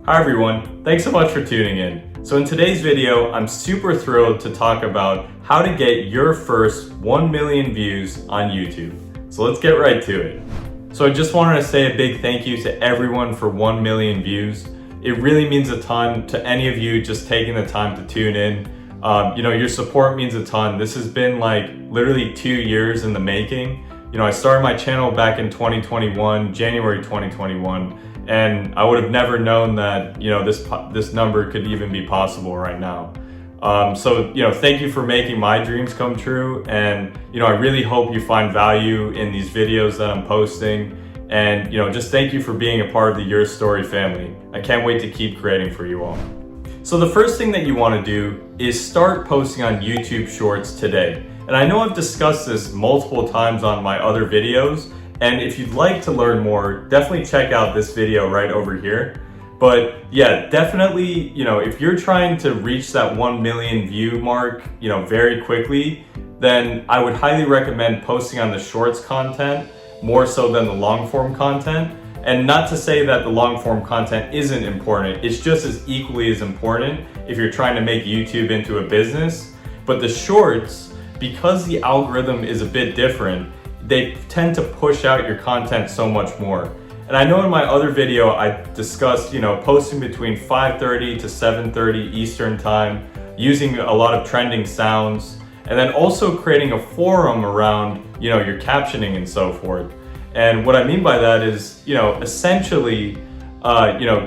Hi everyone, thanks so much for tuning in. So in today's video, I'm super thrilled to talk about how to get your first 1 million views on YouTube. So let's get right to it. So I just wanted to say a big thank you to everyone for 1 million views. It really means a ton to any of you just taking the time to tune in. Your support means a ton. This has been like literally 2 years in the making. I started my channel back in 2021, January 2021. And I would have never known that, this number could even be possible right now. Thank you for making my dreams come true. And, I really hope you find value in these videos that I'm posting. And, just thank you for being a part of the Your Story family. I can't wait to keep creating for you all. So the first thing that you want to do is start posting on YouTube Shorts today. And I know I've discussed this multiple times on my other videos. And if you'd like to learn more, definitely check out this video right over here. But yeah, definitely, if you're trying to reach that 1 million view mark, very quickly, then I would highly recommend posting on the shorts content more so than the long form content. And not to say that the long form content isn't important, it's just as equally as important if you're trying to make YouTube into a business. But the shorts, because the algorithm is a bit different, they tend to push out your content so much more. And I know in my other video, I discussed, posting between 5:30 to 7:30 Eastern time, using a lot of trending sounds, and then also creating a forum around, your captioning and so forth. And what I mean by that is, essentially,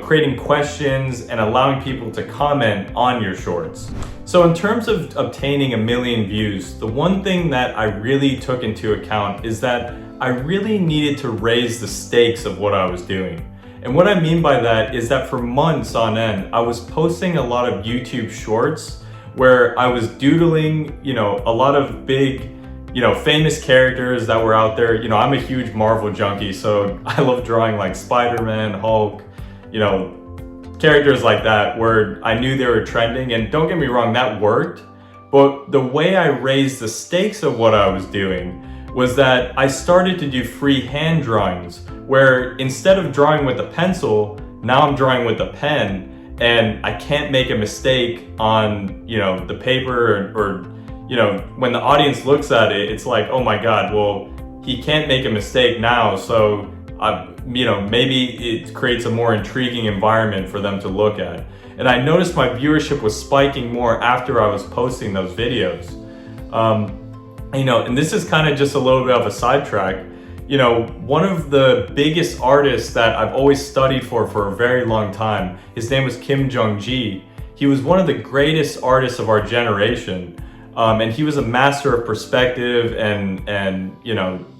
creating questions and allowing people to comment on your shorts. So in terms of obtaining 1 million views, the one thing that I really took into account is that I really needed to raise the stakes of what I was doing. And what I mean by that is that for months on end, I was posting a lot of YouTube shorts where I was doodling, a lot of big, famous characters that were out there. I'm a huge Marvel junkie, so I love drawing like Spider-Man, Hulk, characters like that where I knew they were trending. And don't get me wrong, that worked. But the way I raised the stakes of what I was doing was that I started to do free hand drawings where instead of drawing with a pencil, now I'm drawing with a pen, and I can't make a mistake on, the paper or when the audience looks at it, it's like, oh my God, well, he can't make a mistake now. So, maybe it creates a more intriguing environment for them to look at. And I noticed my viewership was spiking more after I was posting those videos. And this is kind of just a little bit of a sidetrack. One of the biggest artists that I've always studied for a very long time, his name was Kim Jong-gi. He was one of the greatest artists of our generation. And he was a master of perspective and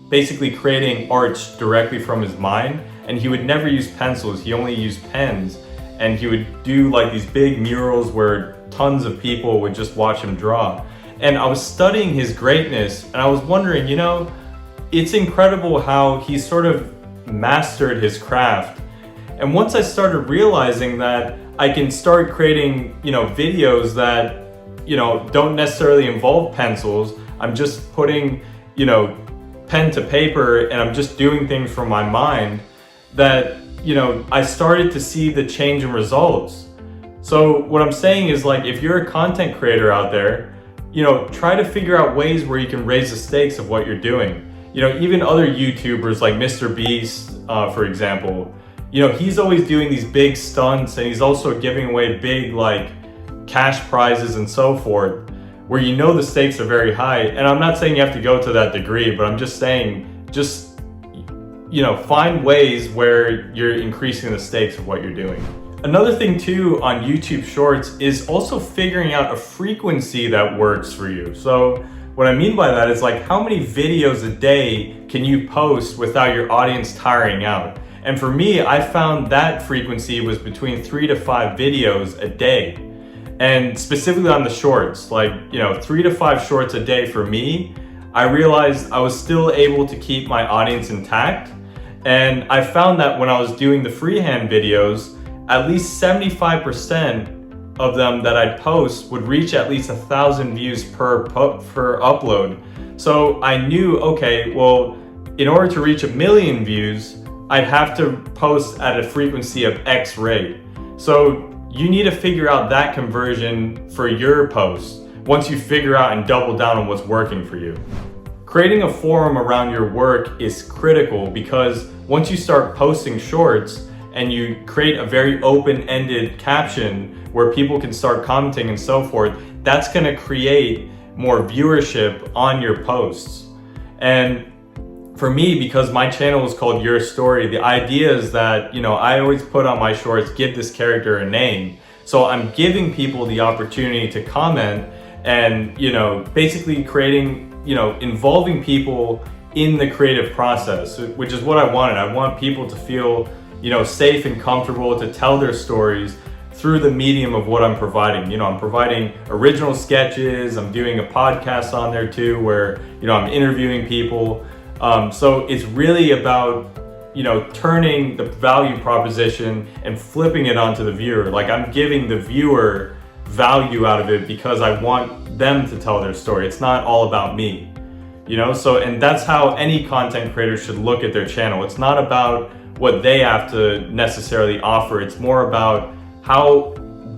basically creating arts directly from his mind. And he would never use pencils, he only used pens. And he would do like these big murals where tons of people would just watch him draw. And I was studying his greatness and I was wondering, it's incredible how he sort of mastered his craft. And once I started realizing that I can start creating, videos that, don't necessarily involve pencils, I'm just putting, pen to paper and I'm just doing things from my mind, that, I started to see the change in results. So what I'm saying is, like, if you're a content creator out there, try to figure out ways where you can raise the stakes of what you're doing. Even other YouTubers like Mr. Beast, for example, he's always doing these big stunts and he's also giving away big, like, cash prizes and so forth, where the stakes are very high. And I'm not saying you have to go to that degree, but I'm just saying, find ways where you're increasing the stakes of what you're doing. Another thing too on YouTube Shorts is also figuring out a frequency that works for you. So what I mean by that is, like, how many videos a day can you post without your audience tiring out? And for me, I found that frequency was between 3 to 5 videos a day. And specifically on the shorts, like, 3 to 5 shorts a day for me, I realized I was still able to keep my audience intact. And I found that when I was doing the freehand videos, at least 75% of them that I'd post would reach at least 1,000 views per upload. So I knew, okay, well, in order to reach 1 million views, I'd have to post at a frequency of X rate. So you need to figure out that conversion for your posts once you figure out and double down on what's working for you. Creating a forum around your work is critical because once you start posting shorts and you create a very open-ended caption where people can start commenting and so forth, that's going to create more viewership on your posts. And for me, because my channel is called Your Story, the idea is that, I always put on my shorts, give this character a name. So I'm giving people the opportunity to comment and, basically creating, involving people in the creative process, which is what I wanted. I want people to feel, safe and comfortable to tell their stories through the medium of what I'm providing. I'm providing original sketches, I'm doing a podcast on there too, where, I'm interviewing people. So it's really about, turning the value proposition and flipping it onto the viewer. Like I'm giving the viewer value out of it because I want them to tell their story. It's not all about me, and that's how any content creator should look at their channel. It's not about what they have to necessarily offer. It's more about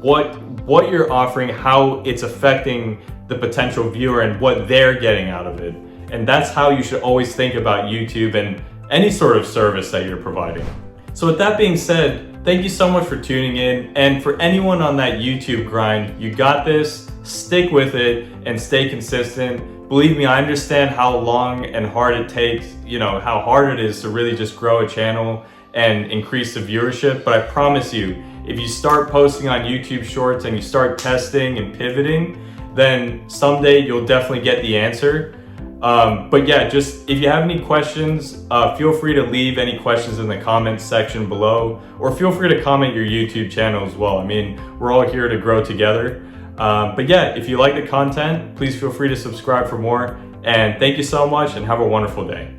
what you're offering, how it's affecting the potential viewer and what they're getting out of it. And that's how you should always think about YouTube and any sort of service that you're providing. So with that being said, thank you so much for tuning in. And for anyone on that YouTube grind, you got this, stick with it and stay consistent. Believe me, I understand how long and hard it takes, how hard it is to really just grow a channel and increase the viewership. But I promise you, if you start posting on YouTube Shorts and you start testing and pivoting, then someday you'll definitely get the answer. But yeah, just if you have any questions, feel free to leave any questions in the comments section below, or feel free to comment your YouTube channel as well. I mean, we're all here to grow together. But yeah, if you like the content, please feel free to subscribe for more. And thank you so much and have a wonderful day.